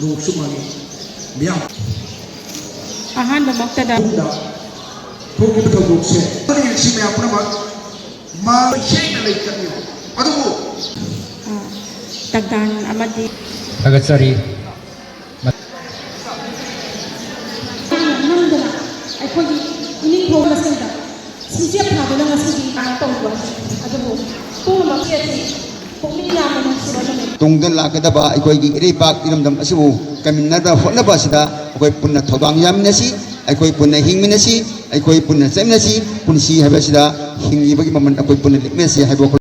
ꯂꯣꯛꯁꯨ ꯃꯥꯡꯉꯤ ꯃꯤꯌꯥꯝ ꯑꯍꯥꯟꯕꯃꯛꯇꯗ ꯊꯣꯛꯈꯤꯕ ꯊꯧꯗꯣꯛꯁꯦ ꯁꯤ ꯃꯌꯥꯝ ꯄꯨꯝꯅꯃꯛ ꯁꯦꯡꯅ ꯂꯩꯇꯕꯅꯤ ꯑꯗꯨꯕꯨ ꯇagdan amadi ꯊꯥꯒꯠꯆꯔꯤ ꯅꯝꯗꯅ ꯑꯩꯈꯣꯏꯒꯤ ꯏꯅꯤꯡꯊꯧ ꯃꯁꯤꯡꯗ ꯁꯤꯡꯆꯦꯞ ꯊꯥꯗꯨꯅ ꯉꯁꯤꯗꯤ ꯇꯧꯕ ꯑꯗꯨꯕꯨ ꯄꯨꯝꯅꯃꯛ ꯑꯁꯤ ꯄꯨꯛꯅꯤꯡ ꯌꯥꯝꯅ ꯅꯨꯡꯁꯤꯕ ꯅꯨꯃꯤꯠ ꯇꯨꯡꯗ ꯂꯥꯛꯀꯗꯕ ꯑꯩꯈꯣꯏꯒꯤ ꯏꯔꯩꯕꯥꯛ ꯏꯔꯝꯗꯝ ꯑꯁꯤꯕꯨ ꯀꯟꯃꯤꯟꯅꯗ ꯍꯣꯠꯅꯕ ꯑꯁꯤꯗ ꯑꯩꯈꯣꯏ ꯄꯨꯟꯅ ꯊꯧꯗꯥꯡ ꯌꯥꯃꯤꯟꯅꯁꯤ ꯑꯩꯈꯣꯏ ꯄꯨꯟꯅ ꯍꯤꯡꯃꯤꯟꯅꯁꯤ ꯑꯩꯈꯣꯏ ꯄꯨꯟꯅ ꯆꯠꯃꯤꯟꯅꯁꯤ ꯄꯨꯟꯁꯤ ꯍꯥꯏꯕꯁꯤꯗ ꯍꯤꯡꯂꯤꯕꯒꯤ ꯃꯃꯜ ꯑꯩꯈꯣꯏ ꯄꯨꯟꯅ ꯂꯦꯞꯃꯤꯟꯅꯁꯤ ꯍꯥꯏꯕ